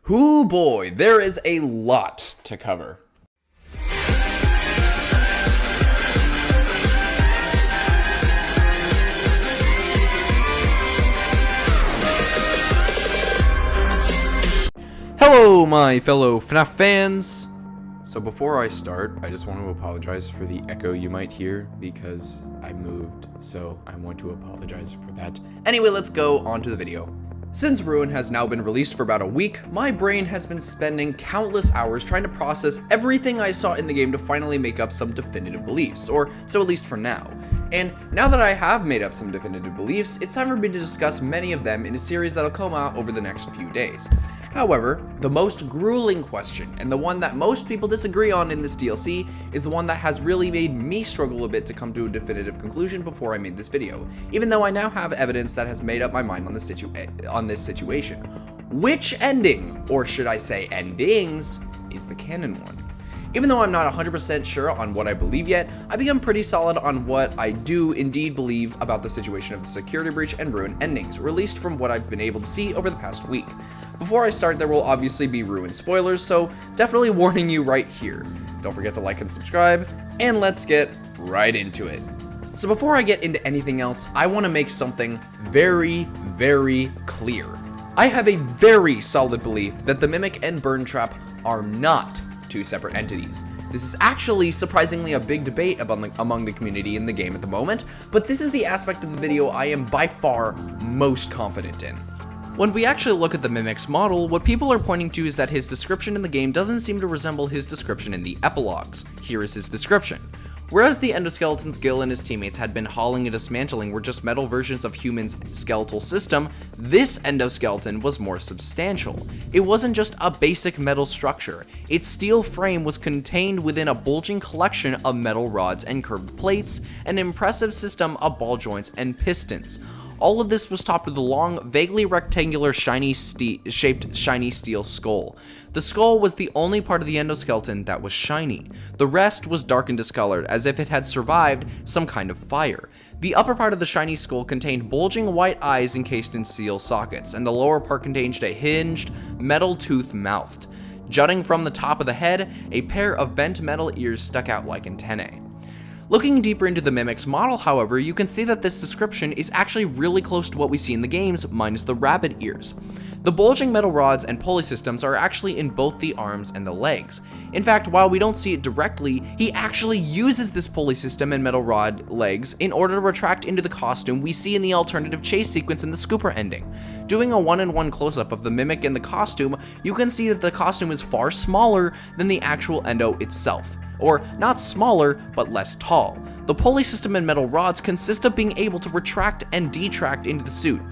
Hoo boy, there is a lot to cover. Hello, my fellow FNAF fans! So before I start, I just want to apologize for the echo you might hear because I moved, so I want to apologize for that. Anyway, let's go on to the video. Since Ruin has now been released for about a week, my brain has been spending countless hours trying to process everything I saw in the game to finally make up some definitive beliefs, or so at least for now. And now that I have made up some definitive beliefs, it's time for me to discuss many of them in a series that'll come out over the next few days. However, the most grueling question, and the one that most people disagree on in this DLC, is the one that has really made me struggle a bit to come to a definitive conclusion before I made this video, even though I now have evidence that has made up my mind on this situation. Which ending, or should I say endings, is the canon one? Even though I'm not 100% sure on what I believe yet, I become pretty solid on what I do indeed believe about the situation of the Security Breach and Ruin endings, released from what I've been able to see over the past week. Before I start, there will obviously be Ruin spoilers, so definitely warning you right here. Don't forget to like and subscribe, and let's get right into it. So before I get into anything else, I want to make something very, very clear. I have a very solid belief that the Mimic and Burntrap are not two separate entities. This is actually surprisingly a big debate among the community in the game at the moment, but this is the aspect of the video I am by far most confident in. When we actually look at the Mimic's model, what people are pointing to is that his description in the game doesn't seem to resemble his description in the epilogues. Here is his description. Whereas the endoskeletons Gil and his teammates had been hauling and dismantling were just metal versions of humans' skeletal system, this endoskeleton was more substantial. It wasn't just a basic metal structure. Its steel frame was contained within a bulging collection of metal rods and curved plates, an impressive system of ball joints and pistons. All of this was topped with a long, vaguely rectangular, shaped shiny steel skull. The skull was the only part of the endoskeleton that was shiny. The rest was dark and discolored, as if it had survived some kind of fire. The upper part of the shiny skull contained bulging white eyes encased in steel sockets, and the lower part contained a hinged, metal tooth mouth. Jutting from the top of the head, a pair of bent metal ears stuck out like antennae. Looking deeper into the Mimic's model, however, you can see that this description is actually really close to what we see in the games, minus the rabbit ears. The bulging metal rods and pulley systems are actually in both the arms and the legs. In fact, while we don't see it directly, he actually uses this pulley system and metal rod legs in order to retract into the costume we see in the alternative chase sequence in the Scooper ending. Doing a one-on-one close-up of the Mimic and the costume, you can see that the costume is far smaller than the actual endo itself. Or not smaller, but less tall. The pulley system and metal rods consist of being able to retract and detract into the suit.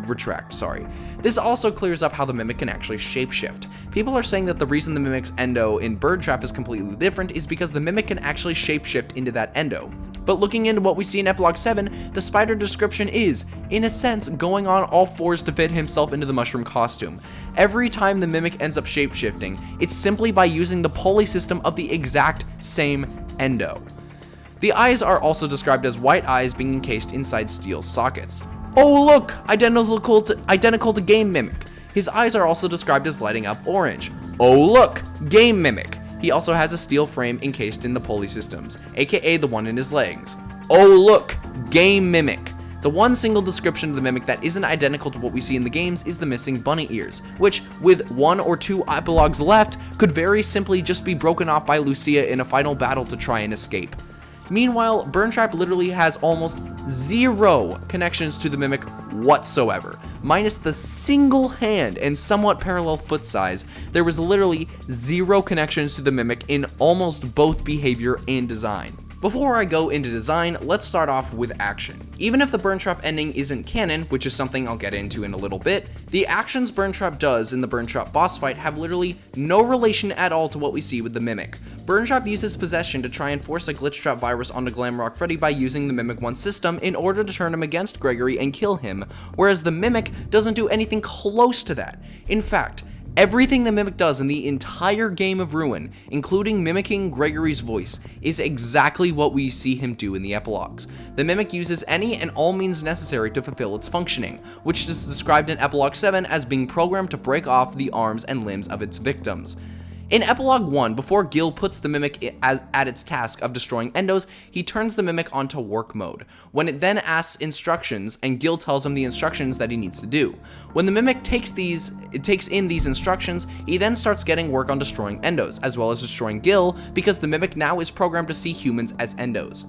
Retract, sorry. This also clears up how the Mimic can actually shapeshift. People are saying that the reason the Mimic's endo in Burntrap is completely different is because the Mimic can actually shapeshift into that endo. But looking into what we see in Epilogue 7, the spider description is, in a sense, going on all fours to fit himself into the mushroom costume. Every time the Mimic ends up shapeshifting, it's simply by using the pulley system of the exact same endo. The eyes are also described as white eyes being encased inside steel sockets. Oh look! Identical to Game Mimic. His eyes are also described as lighting up orange. Oh look! Game Mimic. He also has a steel frame encased in the pulley systems, aka the one in his legs. Oh look! Game Mimic. The one single description of the Mimic that isn't identical to what we see in the games is the missing bunny ears, which, with one or two epilogues left, could very simply just be broken off by Lucia in a final battle to try and escape. Meanwhile, Burntrap literally has almost zero connections to the Mimic whatsoever. Minus the single hand and somewhat parallel foot size, there was literally zero connections to the Mimic in almost both behavior and design. Before I go into design, let's start off with action. Even if the Burntrap ending isn't canon, which is something I'll get into in a little bit, the actions Burntrap does in the Burntrap boss fight have literally no relation at all to what we see with the Mimic. Burntrap uses possession to try and force a glitch trap virus onto Glamrock Freddy by using the Mimic 1 system in order to turn him against Gregory and kill him, whereas the Mimic doesn't do anything close to that. In fact, Everything the Mimic does in the entire game of Ruin, including mimicking Gregory's voice, is exactly what we see him do in the epilogues. The Mimic uses any and all means necessary to fulfill its functioning, which is described in Epilogue 7 as being programmed to break off the arms and limbs of its victims. In Epilogue 1, before Gil puts the Mimic at its task of destroying endos, he turns the Mimic onto work mode, when it then asks instructions and Gil tells him the instructions that he needs to do. When the Mimic takes in these instructions, he then starts getting work on destroying endos, as well as destroying Gil, because the Mimic now is programmed to see humans as endos.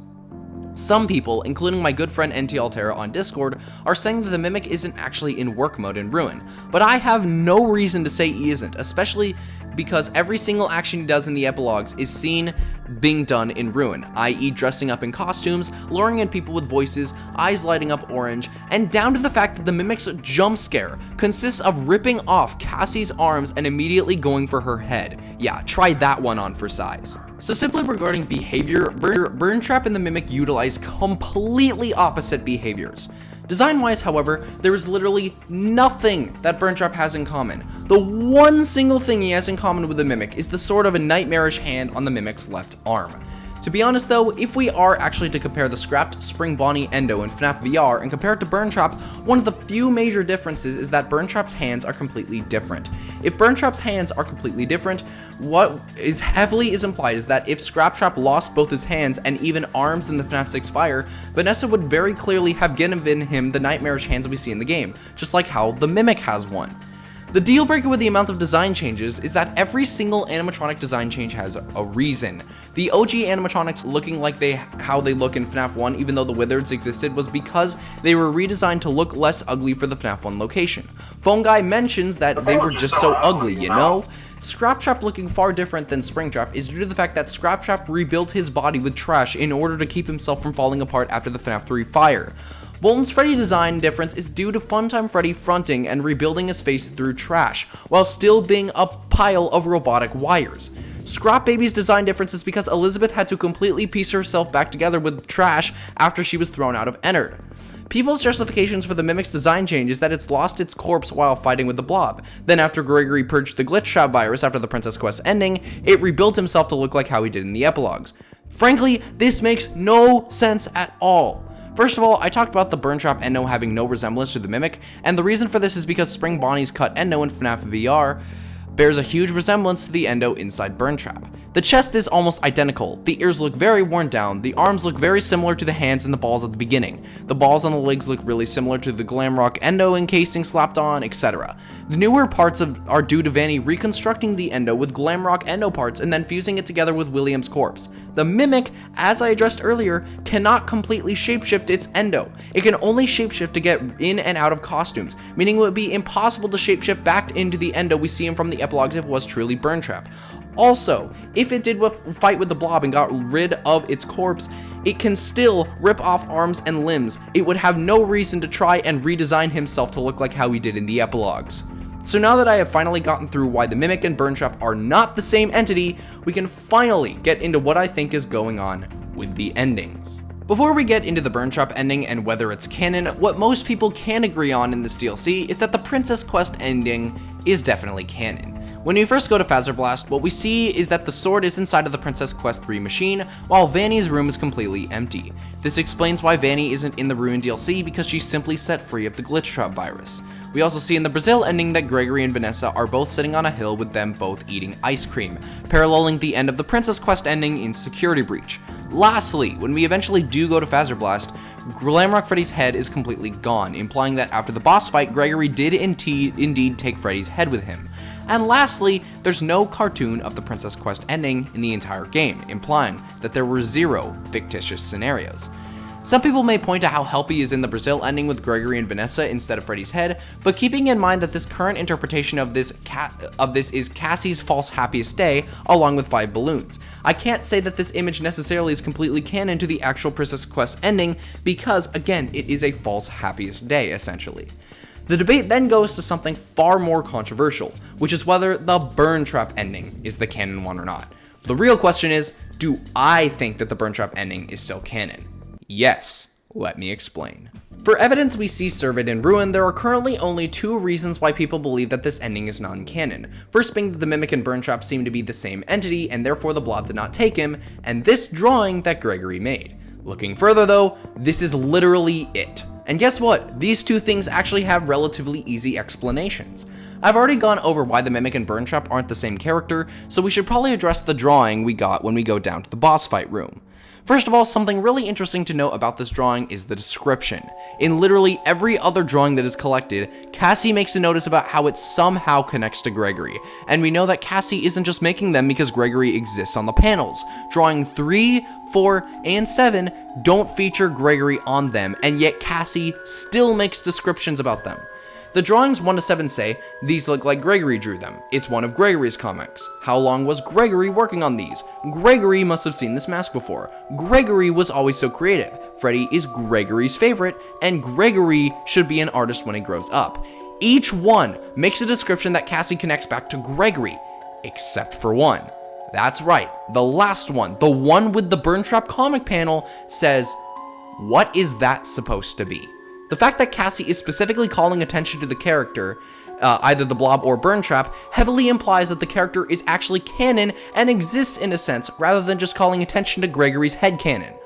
Some people, including my good friend NT Altera on Discord, are saying that the Mimic isn't actually in work mode in Ruin, but I have no reason to say he isn't, especially because every single action he does in the epilogues is seen being done in Ruin, i.e. dressing up in costumes, luring in people with voices, eyes lighting up orange, and down to the fact that the Mimic's jump scare consists of ripping off Cassie's arms and immediately going for her head. Yeah, try that one on for size. So simply regarding behavior, Burntrap and the Mimic utilize completely opposite behaviors. Design-wise, however, there is literally nothing that Burntrap has in common. The one single thing he has in common with the Mimic is the sort of a nightmarish hand on the Mimic's left arm. To be honest though, if we are actually to compare the scrapped Spring Bonnie Endo in FNAF VR and compare it to Burntrap, one of the few major differences is that Burntrap's hands are completely different. If Burntrap's hands are completely different, what is heavily implied is that if Scraptrap lost both his hands and even arms in the FNAF 6 fire, Vanessa would very clearly have given him the nightmarish hands we see in the game, just like how the Mimic has one. The deal breaker with the amount of design changes is that every single animatronic design change has a reason. The OG animatronics looking like how they look in FNAF 1, even though the Wizards existed, was because they were redesigned to look less ugly for the FNAF 1 location. Phone Guy mentions that they were just so ugly, you know? Scraptrap looking far different than Springtrap is due to the fact that Scraptrap rebuilt his body with trash in order to keep himself from falling apart after the FNAF 3 fire. Bolton's Freddy design difference is due to Funtime Freddy fronting and rebuilding his face through trash, while still being a pile of robotic wires. Scrap Baby's design difference is because Elizabeth had to completely piece herself back together with trash after she was thrown out of Ennard. People's justifications for the Mimic's design change is that it's lost its corpse while fighting with the Blob. Then after Gregory purged the Glitch Trap virus after the Princess Quest ending, it rebuilt himself to look like how he did in the epilogues. Frankly, this makes no sense at all. First of all, I talked about the Burntrap Endo having no resemblance to the Mimic, and the reason for this is because Spring Bonnie's cut Endo in FNAF VR bears a huge resemblance to the Endo inside Burntrap. The chest is almost identical, the ears look very worn down, the arms look very similar to the hands and the balls at the beginning, the balls on the legs look really similar to the Glamrock Endo encasing slapped on, etc. The newer parts are due to Vanny reconstructing the Endo with Glamrock Endo parts and then fusing it together with William's corpse. The Mimic, as I addressed earlier, cannot completely shapeshift its Endo. It can only shapeshift to get in and out of costumes, meaning it would be impossible to shapeshift back into the Endo we see him from the epilogues if it was truly Burntrap. Also, if it did fight with the Blob and got rid of its corpse, it can still rip off arms and limbs. It would have no reason to try and redesign himself to look like how he did in the epilogues. So now that I have finally gotten through why the Mimic and Burntrap are not the same entity, we can finally get into what I think is going on with the endings. Before we get into the Burntrap ending and whether it's canon, what most people can agree on in this DLC is that the Princess Quest ending is definitely canon. When we first go to Fazerblast, what we see is that the sword is inside of the Princess Quest 3 machine, while Vanny's room is completely empty. This explains why Vanny isn't in the Ruin DLC because she's simply set free of the Glitch Trap virus. We also see in the Brazil ending that Gregory and Vanessa are both sitting on a hill with them both eating ice cream, paralleling the end of the Princess Quest ending in Security Breach. Lastly, when we eventually do go to Fazerblast, Glamrock Freddy's head is completely gone, implying that after the boss fight, Gregory did indeed take Freddy's head with him. And lastly, there's no cartoon of the Princess Quest ending in the entire game, implying that there were 0 fictitious scenarios. Some people may point to how Helpy is in the Brazil ending with Gregory and Vanessa instead of Freddy's head, but keeping in mind that this current interpretation of this is Cassie's false happiest day, along with 5 balloons. I can't say that this image necessarily is completely canon to the actual Princess Quest ending, because again, it is a false happiest day, essentially. The debate then goes to something far more controversial, which is whether the Burntrap ending is the canon one or not. The real question is, do I think that the Burntrap ending is still canon? Yes, let me explain. For evidence we see surveyed in Ruin, there are currently only 2 reasons why people believe that this ending is non-canon. First being that the Mimic and Burntrap seem to be the same entity, and therefore the Blob did not take him, and this drawing that Gregory made. Looking further though, this is literally it. And guess what? These 2 things actually have relatively easy explanations. I've already gone over why the Mimic and Burntrap aren't the same character, so we should probably address the drawing we got when we go down to the boss fight room. First of all, something really interesting to note about this drawing is the description. In literally every other drawing that is collected, Cassie makes a notice about how it somehow connects to Gregory, and we know that Cassie isn't just making them because Gregory exists on the panels. Drawing 3, 4, and 7 don't feature Gregory on them, and yet Cassie still makes descriptions about them. The drawings 1 to 7 say, these look like Gregory drew them. It's one of Gregory's comics. How long was Gregory working on these? Gregory must have seen this mask before. Gregory was always so creative. Freddy is Gregory's favorite, and Gregory should be an artist when he grows up. Each one makes a description that Cassie connects back to Gregory, except for one. That's right, the last one, the one with the Burntrap comic panel, says, what is that supposed to be? The fact that Cassie is specifically calling attention to the character, either the Blob or Burntrap, heavily implies that the character is actually canon and exists in a sense, rather than just calling attention to Gregory's headcanon.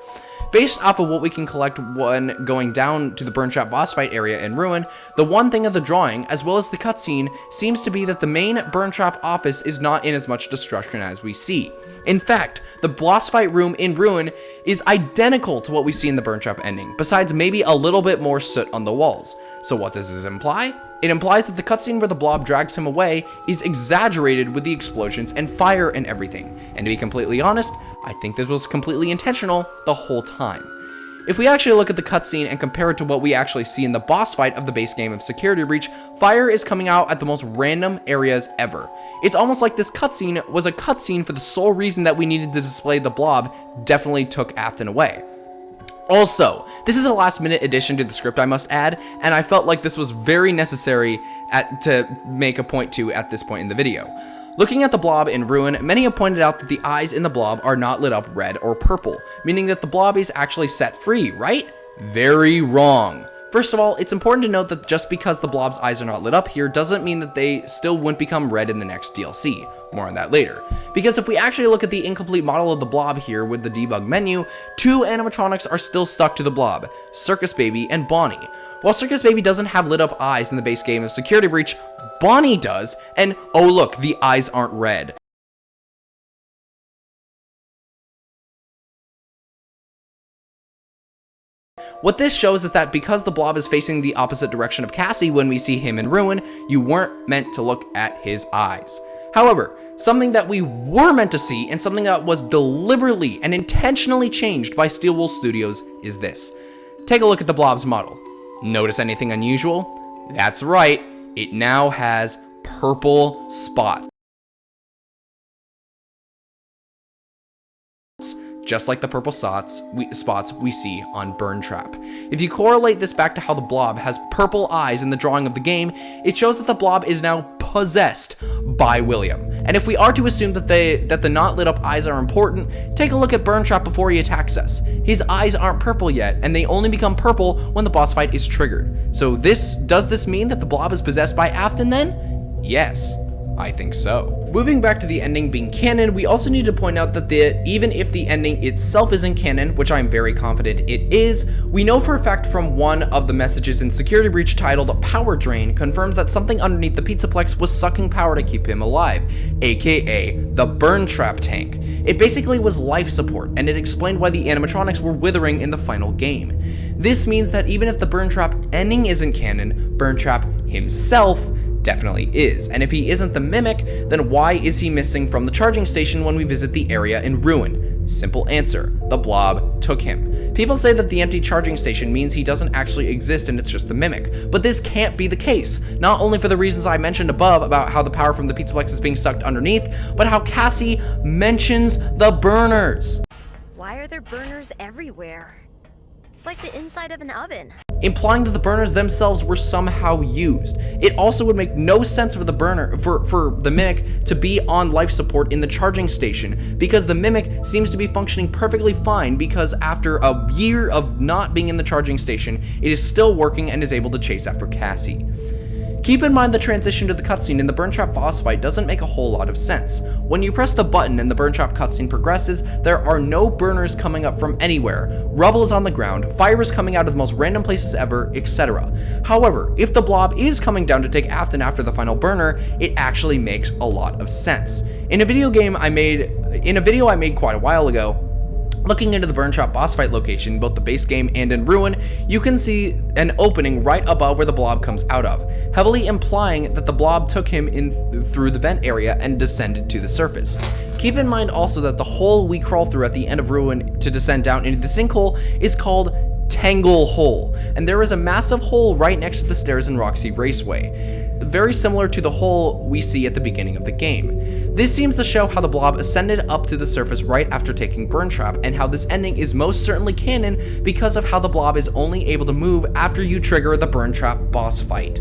Based off of what we can collect when going down to the Burntrap boss fight area in Ruin, the one thing of the drawing, as well as the cutscene, seems to be that the main Burntrap office is not in as much destruction as we see. In fact, the boss fight room in Ruin is identical to what we see in the Burntrap ending, besides maybe a little bit more soot on the walls. So what does this imply? It implies that the cutscene where the Blob drags him away is exaggerated with the explosions and fire and everything. And to be completely honest, I think this was completely intentional the whole time. If we actually look at the cutscene and compare it to what we actually see in the boss fight of the base game of Security Breach, fire is coming out at the most random areas ever. It's almost like this cutscene was a cutscene for the sole reason that we needed to display the Blob definitely took Afton away. Also, this is a last-minute addition to the script, I must add, and I felt like this was very necessary to make a point to at this point in the video. Looking at the Blob in Ruin, many have pointed out that the eyes in the Blob are not lit up red or purple, meaning that the Blob is actually set free, right? Very wrong. First of all, it's important to note that just because the Blob's eyes are not lit up here doesn't mean that they still wouldn't become red in the next DLC. More on that later. Because if we actually look at the incomplete model of the Blob here with the debug menu, 2 animatronics are still stuck to the Blob, Circus Baby and Bonnie. While Circus Baby doesn't have lit up eyes in the base game of Security Breach, Bonnie does, and oh look, the eyes aren't red. What this shows is that because the Blob is facing the opposite direction of Cassie when we see him in Ruin, you weren't meant to look at his eyes. However, something that we were meant to see and something that was deliberately and intentionally changed by Steelwool Studios is this. Take a look at the Blob's model. Notice anything unusual? That's right, it now has purple spots. Just like the purple spots we see on Burntrap. If you correlate this back to how the Blob has purple eyes in the drawing of the game, it shows that the Blob is now possessed by William. And if we are to assume that the not lit up eyes are important, take a look at Burntrap before he attacks us. His eyes aren't purple yet, and they only become purple when the boss fight is triggered. So does this mean that the Blob is possessed by Afton then? Yes, I think so. Moving back to the ending being canon, we also need to point out that even if the ending itself isn't canon, which I'm very confident it is, we know for a fact from one of the messages in Security Breach titled Power Drain confirms that something underneath the Pizzaplex was sucking power to keep him alive, aka the Burntrap tank. It basically was life support, and it explained why the animatronics were withering in the final game. This means that even if the Burntrap ending isn't canon, Burntrap himself definitely is. And if he isn't the Mimic, then why is he missing from the charging station when we visit the area in Ruin? Simple answer, the Blob took him. People say that the empty charging station means he doesn't actually exist and it's just the Mimic, but this can't be the case, not only for the reasons I mentioned above about how the power from the Pizzaplex is being sucked underneath, but how Cassie mentions the burners. Why are there burners everywhere? It's like the inside of an oven. implying that the burners themselves were somehow used. It also would make no sense for the Mimic to be on life support in the charging station, because the Mimic seems to be functioning perfectly fine, because after a year of not being in the charging station, it is still working and is able to chase after Cassie. Keep in mind the transition to the cutscene in the Burntrap boss fight doesn't make a whole lot of sense. When you press the button and the Burntrap cutscene progresses, there are no burners coming up from anywhere, rubble is on the ground, fire is coming out of the most random places ever, etc. However, if the blob is coming down to take Afton after the final burner, it actually makes a lot of sense. In a video I made quite a while ago, looking into the Burntrap boss fight location, both the base game and in Ruin, you can see an opening right above where the blob comes out of, heavily implying that the blob took him in through the vent area and descended to the surface. Keep in mind also that the hole we crawl through at the end of Ruin to descend down into the sinkhole is called Tangle Hole, and there is a massive hole right next to the stairs in Roxy Raceway, very similar to the hole we see at the beginning of the game. This seems to show how the blob ascended up to the surface right after taking Burntrap, and how this ending is most certainly canon because of how the blob is only able to move after you trigger the Burntrap boss fight.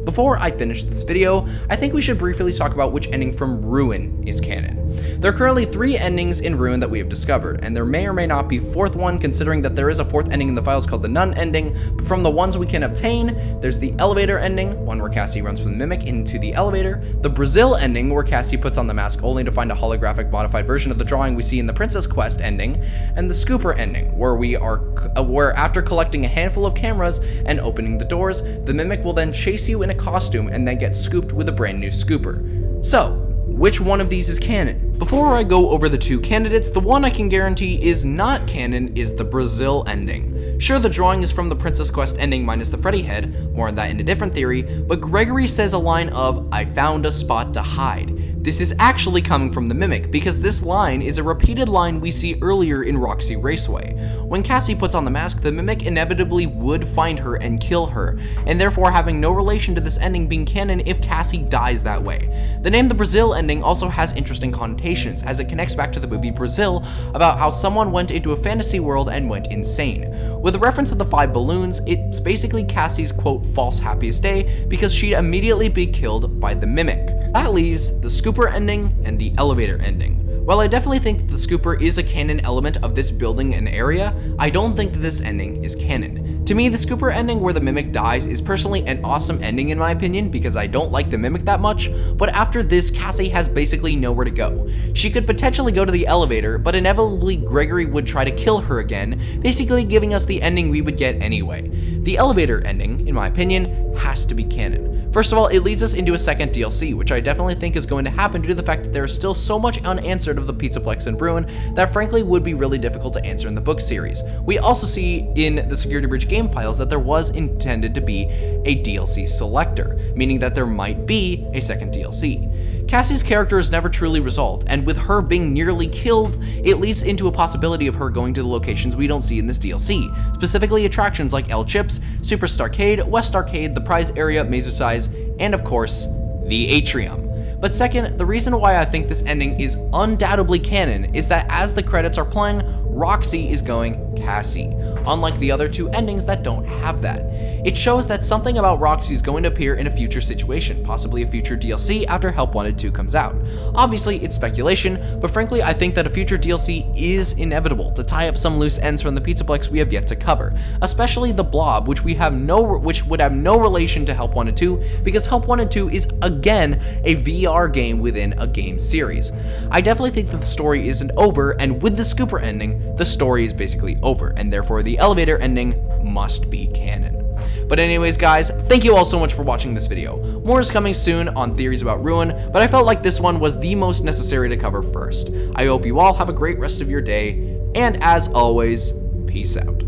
Before I finish this video, I think we should briefly talk about which ending from Ruin is canon. There are currently 3 endings in Ruin that we have discovered, and there may or may not be a 4th one, considering that there is a 4th ending in the files called the Nun ending. But from the ones we can obtain, there's the elevator ending, one where Cassie runs from the Mimic into the elevator, the Brazil ending where Cassie puts on the mask only to find a holographic modified version of the drawing we see in the Princess Quest ending, and the Scooper ending, where after collecting a handful of cameras and opening the doors, the Mimic will then chase you in a costume and then get scooped with a brand new scooper. So, which one of these is canon? Before I go over the 2 candidates, the one I can guarantee is not canon is the Brazil ending. Sure, the drawing is from the Princess Quest ending minus the Freddy head, more on that in a different theory, but Gregory says a line of, "I found a spot to hide." This is actually coming from the Mimic, because this line is a repeated line we see earlier in Roxy Raceway. When Cassie puts on the mask, the Mimic inevitably would find her and kill her, and therefore having no relation to this ending being canon if Cassie dies that way. The name the Brazil ending also has interesting connotations, as it connects back to the movie Brazil, about how someone went into a fantasy world and went insane. With the reference of the 5 balloons, it's basically Cassie's quote false happiest day, because she'd immediately be killed by the Mimic. That leaves the Scooper ending and the elevator ending. While I definitely think that the Scooper is a canon element of this building and area, I don't think that this ending is canon. To me, the Scooper ending where the Mimic dies is personally an awesome ending in my opinion, because I don't like the Mimic that much, but after this, Cassie has basically nowhere to go. She could potentially go to the elevator, but inevitably Gregory would try to kill her again, basically giving us the ending we would get anyway. The elevator ending, in my opinion, has to be canon. First of all, it leads us into a second DLC, which I definitely think is going to happen due to the fact that there is still so much unanswered of the Pizzaplex and Ruin that frankly would be really difficult to answer in the book series. We also see in the Security Breach game files that there was intended to be a DLC selector, meaning that there might be a second DLC. Cassie's character is never truly resolved, and with her being nearly killed, it leads into a possibility of her going to the locations we don't see in this DLC, specifically attractions like El Chips, Super Starcade, West Arcade, the prize area, Mesosize, and of course, the Atrium. But second, the reason why I think this ending is undoubtedly canon is that as the credits are playing, Roxy is going Cassie, unlike the other 2 endings that don't have that. It shows that something about Roxy is going to appear in a future situation, possibly a future DLC after Help Wanted 2 comes out. Obviously, it's speculation, but frankly, I think that a future DLC is inevitable to tie up some loose ends from the Pizzaplex we have yet to cover, especially the Blob, which would have no relation to Help Wanted 2, because Help Wanted 2 is again a VR game within a game series. I definitely think that the story isn't over, and with the Scooper ending, the story is basically over, and therefore the elevator ending must be canon. But anyways guys, thank you all so much for watching this video. More is coming soon on theories about Ruin, but I felt like this one was the most necessary to cover first. I hope you all have a great rest of your day, and as always, peace out.